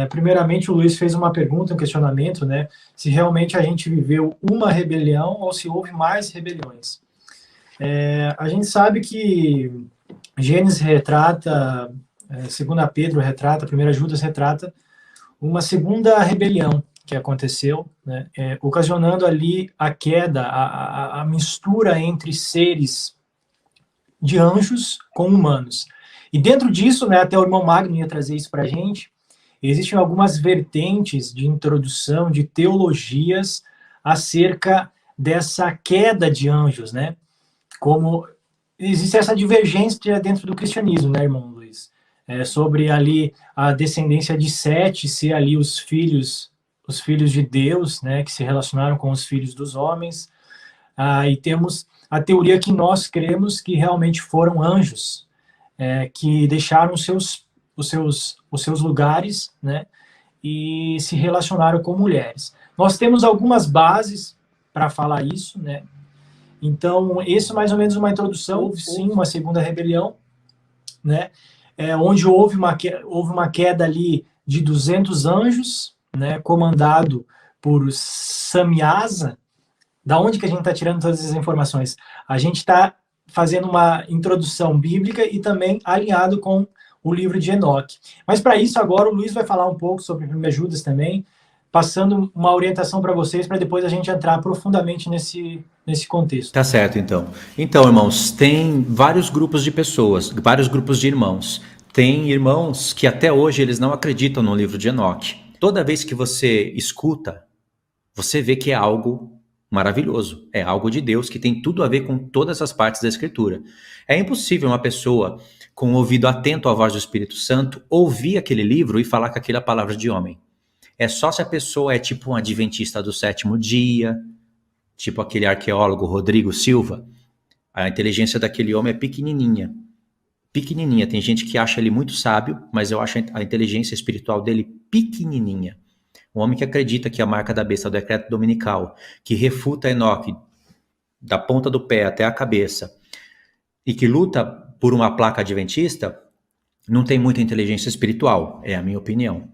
Primeiramente, o Luiz fez uma pergunta, um questionamento, né? Se realmente a gente viveu uma rebelião ou se houve mais rebeliões. A gente sabe que Gênesis retrata, 2 Pedro retrata, 1 Judas retrata uma segunda rebelião que aconteceu, né, ocasionando ali a queda, a mistura entre seres de anjos com humanos. E dentro disso, né, até o irmão Magno ia trazer isso para a gente, existem algumas vertentes de introdução de teologias acerca dessa queda de anjos, né? Como existe essa divergência dentro do cristianismo, né, irmão Luiz? Sobre ali a descendência de Sete ser ali os filhos de Deus, né, que se relacionaram com os filhos dos homens. E temos a teoria que nós cremos que realmente foram anjos, que deixaram os seus lugares, né, e se relacionaram com mulheres. Nós temos algumas bases para falar isso, né? Então, esse é mais ou menos uma introdução. Houve sim uma segunda rebelião, né? Onde houve uma queda ali de 200 anjos, né? Comandado por Samyaza. Da onde que a gente está tirando todas essas informações? A gente está fazendo uma introdução bíblica e também alinhado com o livro de Enoque. Mas para isso agora o Luiz vai falar um pouco sobre 1 Judas também, passando uma orientação para vocês, para depois a gente entrar profundamente nesse contexto. Tá certo, então. Então, irmãos, tem vários grupos de pessoas, vários grupos de irmãos. Tem irmãos que até hoje eles não acreditam no livro de Enoque. Toda vez que você escuta, você vê que é algo maravilhoso. É algo de Deus que tem tudo a ver com todas as partes da Escritura. É impossível uma pessoa com o ouvido atento à voz do Espírito Santo ouvir aquele livro e falar que aquilo é a palavra de homem. É só se a pessoa é tipo um adventista do sétimo dia, tipo aquele arqueólogo Rodrigo Silva. A inteligência daquele homem é pequenininha. Pequenininha. Tem gente que acha ele muito sábio, mas eu acho a inteligência espiritual dele pequenininha. Um homem que acredita que a marca da besta é o decreto dominical, que refuta Enoque da ponta do pé até a cabeça e que luta por uma placa adventista, não tem muita inteligência espiritual, é a minha opinião.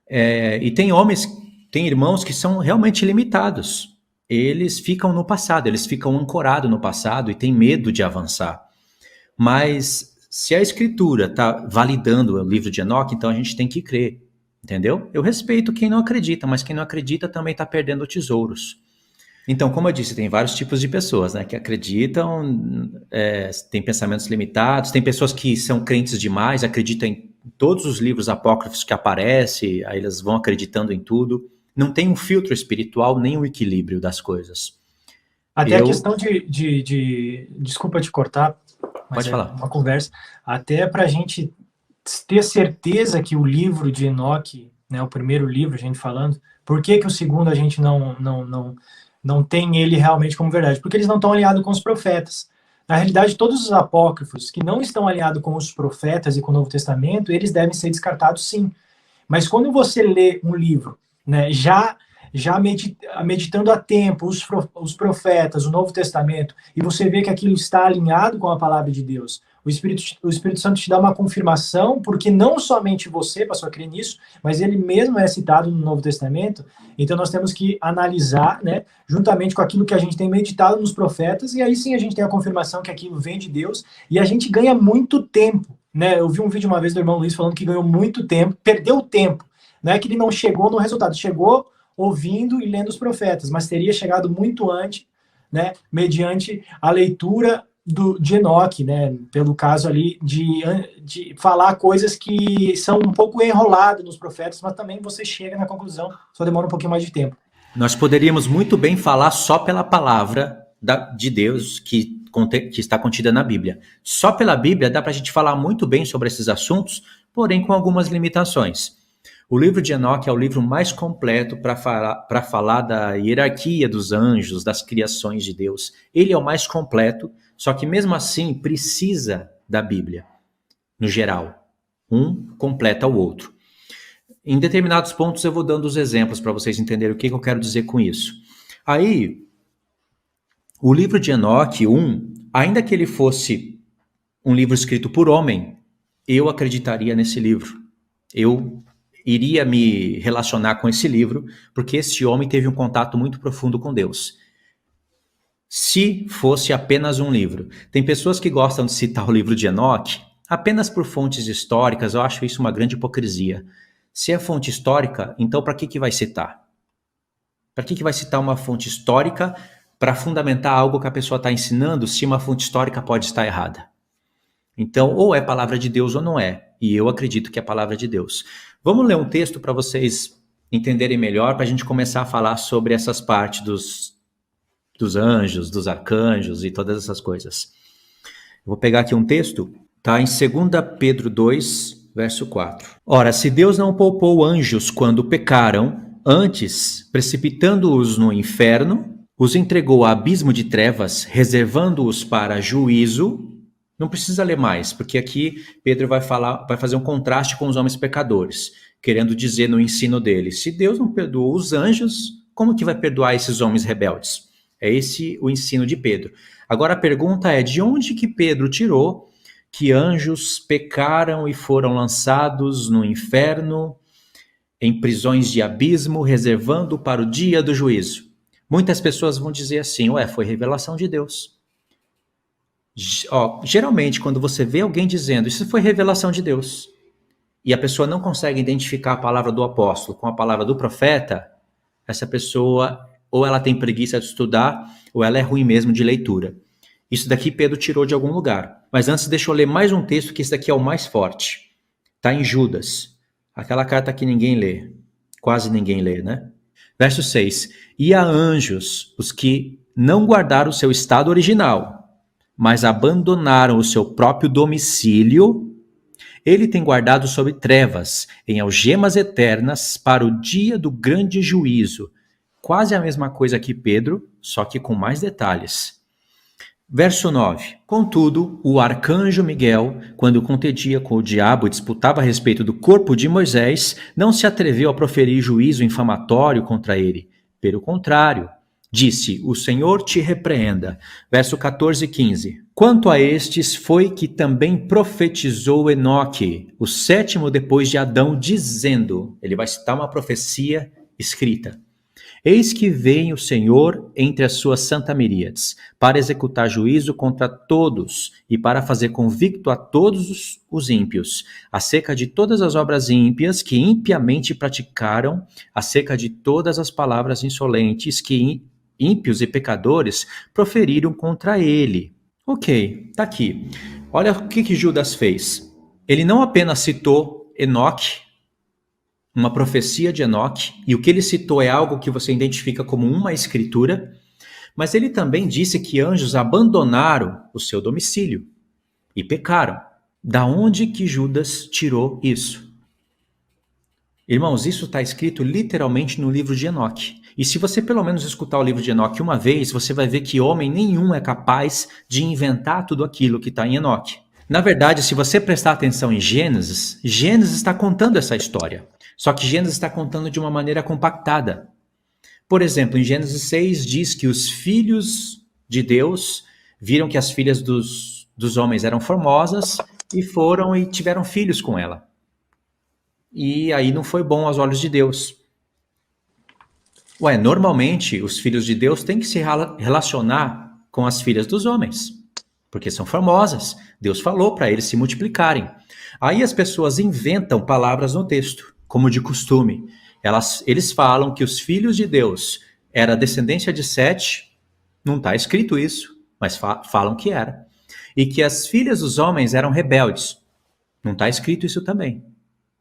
E tem irmãos que são realmente limitados. Eles ficam no passado, eles ficam ancorados no passado e têm medo de avançar. Mas se a Escritura está validando o livro de Enoque, então a gente tem que crer, entendeu? Eu respeito quem não acredita, mas quem não acredita também está perdendo tesouros. Então, como eu disse, tem vários tipos de pessoas, né, que acreditam, tem pensamentos limitados, tem pessoas que são crentes demais, acreditam em todos os livros apócrifos que aparecem, aí elas vão acreditando em tudo. Não tem um filtro espiritual, nem um equilíbrio das coisas. Até a questão desculpa te cortar, mas Pode falar. uma conversa, até para a gente ter certeza que o livro de Enoque, né, o primeiro livro, a gente falando, por que o segundo a gente não tem ele realmente como verdade? Porque eles não estão alinhados com os profetas. Na realidade, todos os apócrifos que não estão alinhados com os profetas e com o Novo Testamento, eles devem ser descartados sim. Mas quando você lê um livro, né, já meditando a tempo os profetas, o Novo Testamento, e você vê que aquilo está alinhado com a palavra de Deus, o Espírito Santo te dá uma confirmação, porque não somente você passou a crer nisso, mas ele mesmo é citado no Novo Testamento. Então nós temos que analisar, né, juntamente com aquilo que a gente tem meditado nos profetas, e aí sim a gente tem a confirmação que aquilo vem de Deus, e a gente ganha muito tempo, né? Eu vi um vídeo uma vez do irmão Luiz falando que ganhou muito tempo, perdeu tempo, não é que ele não chegou no resultado, chegou ouvindo e lendo os profetas, mas teria chegado muito antes, né, mediante a leitura de Enoque, né, pelo caso ali de falar coisas que são um pouco enroladas nos profetas, mas também você chega na conclusão, só demora um pouquinho mais de tempo. Nós poderíamos muito bem falar só pela palavra de Deus que está contida na Bíblia. Só pela Bíblia dá para a gente falar muito bem sobre esses assuntos, porém com algumas limitações. O livro de Enoque é o livro mais completo para falar da hierarquia dos anjos, das criações de Deus. Ele é o mais completo, só que mesmo assim precisa da Bíblia, no geral. Um completa o outro. Em determinados pontos eu vou dando os exemplos para vocês entenderem o que eu quero dizer com isso. Aí, o livro de Enoque 1, ainda que ele fosse um livro escrito por homem, eu acreditaria nesse livro. Eu iria me relacionar com esse livro, porque esse homem teve um contato muito profundo com Deus. Se fosse apenas um livro. Tem pessoas que gostam de citar o livro de Enoque apenas por fontes históricas. Eu acho isso uma grande hipocrisia. Se é fonte histórica, então para que vai citar? Para que vai citar uma fonte histórica para fundamentar algo que a pessoa está ensinando, se uma fonte histórica pode estar errada? Então, ou é palavra de Deus ou não é. E eu acredito que é palavra de Deus. Vamos ler um texto para vocês entenderem melhor, para a gente começar a falar sobre essas partes dos anjos, dos arcanjos e todas essas coisas. Eu vou pegar aqui um texto, está em 2 Pedro 2, verso 4. Ora, se Deus não poupou anjos quando pecaram, antes, precipitando-os no inferno, os entregou a abismo de trevas, reservando-os para juízo. Não precisa ler mais, porque aqui Pedro vai fazer um contraste com os homens pecadores, querendo dizer no ensino dele, se Deus não perdoou os anjos, como que vai perdoar esses homens rebeldes? É esse o ensino de Pedro. Agora a pergunta é, de onde que Pedro tirou que anjos pecaram e foram lançados no inferno, em prisões de abismo, reservando para o dia do juízo? Muitas pessoas vão dizer assim, foi revelação de Deus. Geralmente, quando você vê alguém dizendo isso foi revelação de Deus, e a pessoa não consegue identificar a palavra do apóstolo com a palavra do profeta, essa pessoa ou ela tem preguiça de estudar, ou ela é ruim mesmo de leitura. Isso daqui Pedro tirou de algum lugar. Mas antes, deixa eu ler mais um texto, que esse daqui é o mais forte. Está em Judas. Aquela carta que ninguém lê. Quase ninguém lê, né? Verso 6. E a anjos, os que não guardaram o seu estado original, mas abandonaram o seu próprio domicílio, ele tem guardado sob trevas, em algemas eternas, para o dia do grande juízo. Quase a mesma coisa que Pedro, só que com mais detalhes. Verso 9. Contudo, o arcanjo Miguel, quando contendia com o diabo e disputava a respeito do corpo de Moisés, não se atreveu a proferir juízo infamatório contra ele. Pelo contrário, disse, o Senhor te repreenda. Verso 14 e 15. Quanto a estes, foi que também profetizou Enoque, o sétimo depois de Adão, dizendo, ele vai citar uma profecia escrita, eis que vem o Senhor entre as suas santa-miríades, para executar juízo contra todos e para fazer convicto a todos os ímpios, acerca de todas as obras ímpias que impiamente praticaram, acerca de todas as palavras insolentes que ímpios e pecadores proferiram contra ele. Ok, tá aqui. Olha o que Judas fez. Ele não apenas citou Enoque, uma profecia de Enoque, e o que ele citou é algo que você identifica como uma escritura, mas ele também disse que anjos abandonaram o seu domicílio e pecaram. Da onde que Judas tirou isso? Irmãos, isso está escrito literalmente no livro de Enoque. E se você pelo menos escutar o livro de Enoque uma vez, você vai ver que homem nenhum é capaz de inventar tudo aquilo que está em Enoque. Na verdade, se você prestar atenção em Gênesis, Gênesis está contando essa história. Só que Gênesis está contando de uma maneira compactada. Por exemplo, em Gênesis 6 diz que os filhos de Deus viram que as filhas dos homens eram formosas e foram e tiveram filhos com ela. E aí não foi bom aos olhos de Deus. Normalmente os filhos de Deus têm que se relacionar com as filhas dos homens, porque são formosas. Deus falou para eles se multiplicarem. Aí as pessoas inventam palavras no texto, como de costume. Eles falam que os filhos de Deus eram descendência de Sete, não está escrito isso, mas falam que era. E que as filhas dos homens eram rebeldes, não está escrito isso também,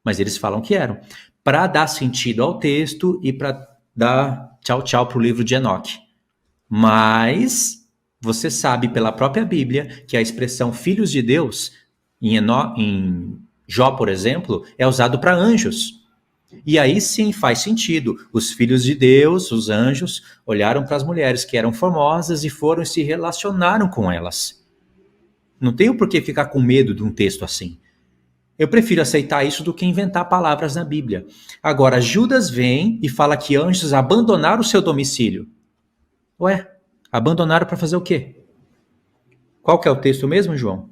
mas eles falam que eram. Para dar sentido ao texto e para dar tchau para o livro de Enoque. Mas você sabe pela própria Bíblia que a expressão filhos de Deus, em Jó, por exemplo, é usado para anjos. E aí sim faz sentido. Os filhos de Deus, os anjos, olharam para as mulheres que eram formosas e foram e se relacionaram com elas. Não tenho por que ficar com medo de um texto assim. Eu prefiro aceitar isso do que inventar palavras na Bíblia. Agora, Judas vem e fala que anjos abandonaram o seu domicílio. Abandonaram para fazer o quê? Qual que é o texto mesmo, João?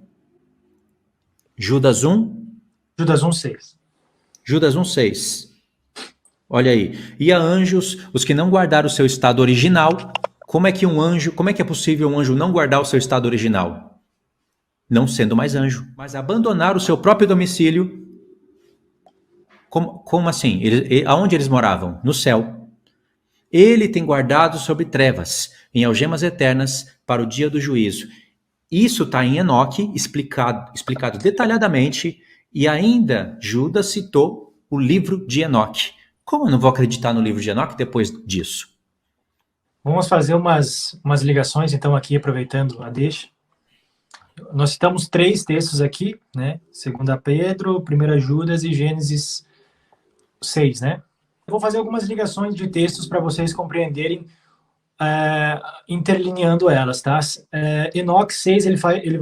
Judas 1? Judas 1:6. Judas 1,6. Olha aí. E a anjos, os que não guardaram o seu estado original. Como é que é possível um anjo não guardar o seu estado original? Não sendo mais anjo, mas abandonar o seu próprio domicílio. Como assim? Aonde eles moravam? No céu. Ele tem guardado sobre trevas, em algemas eternas, para o dia do juízo. Isso está em Enoque, explicado detalhadamente, e ainda Judas citou o livro de Enoque. Como eu não vou acreditar no livro de Enoque depois disso? Vamos fazer umas ligações, então, aqui, aproveitando a deixa. Nós citamos 3 textos aqui, né? 2 Pedro, 1 Judas e Gênesis 6, né? Eu vou fazer algumas ligações de textos para vocês compreenderem, interlineando elas, tá? Enoque 6, ele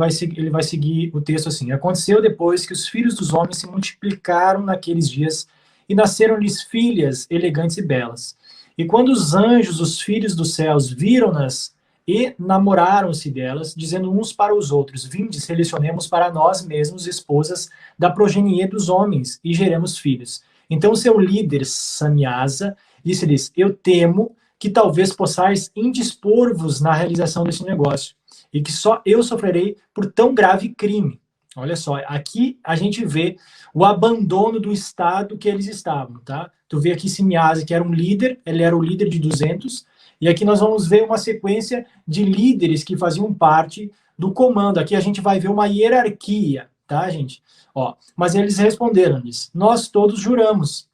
vai seguir o texto assim. Aconteceu depois que os filhos dos homens se multiplicaram naqueles dias e nasceram-lhes filhas elegantes e belas. E quando os anjos, os filhos dos céus, viram-nas e namoraram-se delas, dizendo uns para os outros: vinde, selecionemos para nós mesmos esposas da progenie dos homens e geremos filhos. Então seu líder, Samiasa, disse-lhes: eu temo que talvez possais indispor-vos na realização desse negócio, e que só eu sofrerei por tão grave crime. Olha só, aqui a gente vê o abandono do estado que eles estavam, tá? Tu vê aqui Simiase, que era um líder, ele era o líder de 200, e aqui nós vamos ver uma sequência de líderes que faziam parte do comando. Aqui a gente vai ver uma hierarquia, tá, gente? Ó, mas eles responderam-lhes: nós todos juramos.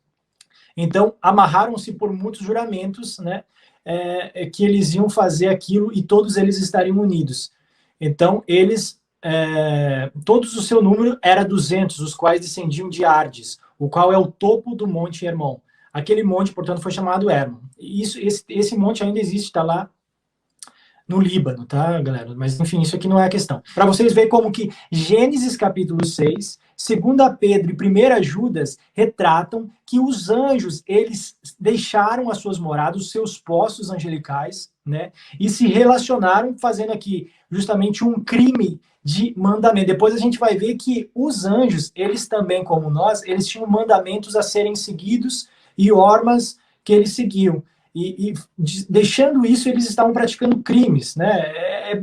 Então, amarraram-se por muitos juramentos, né? Que eles iam fazer aquilo e todos eles estariam unidos. Então, eles, todos o seu número era 200, os quais descendiam de Ardes, o qual é o topo do Monte Hermon. Aquele monte, portanto, foi chamado Hermon. Esse monte ainda existe, está lá no Líbano, tá, galera? Mas, enfim, isso aqui não é a questão. Para vocês verem como que Gênesis capítulo 6, 2 Pedro e 1 Judas retratam que os anjos, eles deixaram as suas moradas, os seus postos angelicais, né? E se relacionaram fazendo aqui justamente um crime de mandamento. Depois a gente vai ver que os anjos, eles também, como nós, eles tinham mandamentos a serem seguidos e normas que eles seguiam. E deixando isso, eles estavam praticando crimes, né?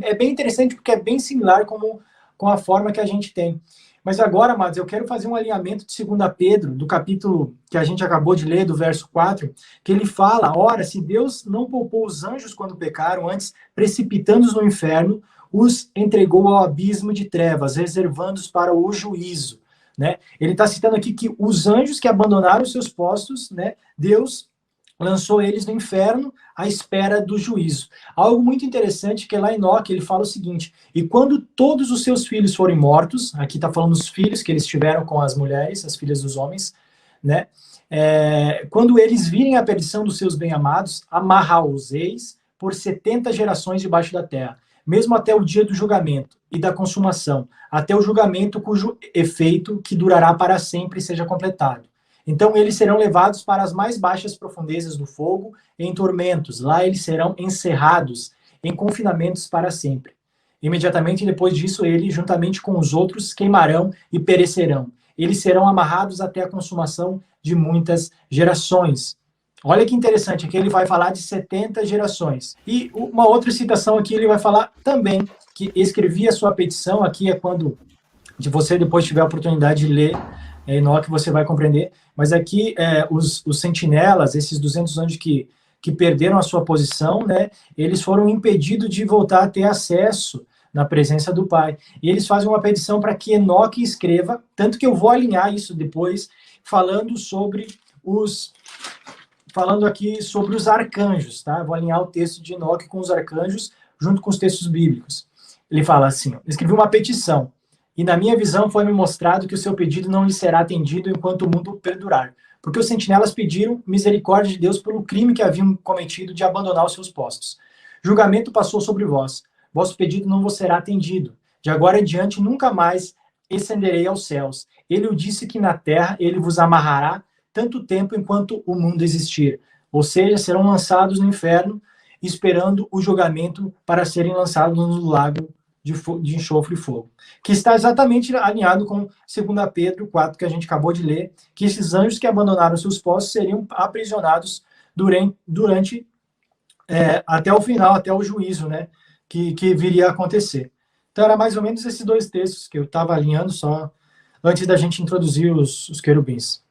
É bem interessante porque é bem similar com a forma que a gente tem. Mas agora, amados, eu quero fazer um alinhamento de 2 Pedro, do capítulo que a gente acabou de ler, do verso 4, que ele fala: ora, se Deus não poupou os anjos quando pecaram, antes precipitando-os no inferno, os entregou ao abismo de trevas, reservando-os para o juízo, né? Ele está citando aqui que os anjos que abandonaram os seus postos, né, Deus lançou eles no inferno à espera do juízo. Algo muito interessante que lá em Enoque ele fala o seguinte: e quando todos os seus filhos forem mortos, aqui está falando dos filhos que eles tiveram com as mulheres, as filhas dos homens, né? Quando eles virem a perdição dos seus bem-amados, amarrar-os-eis por 70 gerações debaixo da terra, mesmo até o dia do julgamento e da consumação, até o julgamento cujo efeito que durará para sempre seja completado. Então eles serão levados para as mais baixas profundezas do fogo, em tormentos. Lá eles serão encerrados em confinamentos para sempre. Imediatamente depois disso, eles, juntamente com os outros, queimarão e perecerão. Eles serão amarrados até a consumação de muitas gerações. Olha que interessante, aqui ele vai falar de 70 gerações. E uma outra citação aqui, ele vai falar também que escrevi a sua petição, aqui é quando você depois tiver a oportunidade de ler Enoque, você vai compreender. Mas aqui, os sentinelas, esses 200 anjos que perderam a sua posição, né, eles foram impedidos de voltar a ter acesso na presença do Pai. E eles fazem uma petição para que Enoque escreva, tanto que eu vou alinhar isso depois, falando aqui sobre os arcanjos, tá? Eu vou alinhar o texto de Enoque com os arcanjos, junto com os textos bíblicos. Ele fala assim: escrevi uma petição, e na minha visão foi-me mostrado que o seu pedido não lhe será atendido enquanto o mundo perdurar, porque os sentinelas pediram misericórdia de Deus pelo crime que haviam cometido de abandonar os seus postos. Julgamento passou sobre vós, vosso pedido não vos será atendido. De agora em diante nunca mais ascenderei aos céus. Ele o disse que na terra ele vos amarrará tanto tempo enquanto o mundo existir. Ou seja, serão lançados no inferno, esperando o julgamento para serem lançados no lago de enxofre e fogo, que está exatamente alinhado com 2 Pedro 4, que a gente acabou de ler, que esses anjos que abandonaram seus postos seriam aprisionados durante até o final, até o juízo, né, que viria a acontecer. Então, era mais ou menos esses 2 textos que eu estava alinhando só antes da gente introduzir os querubins.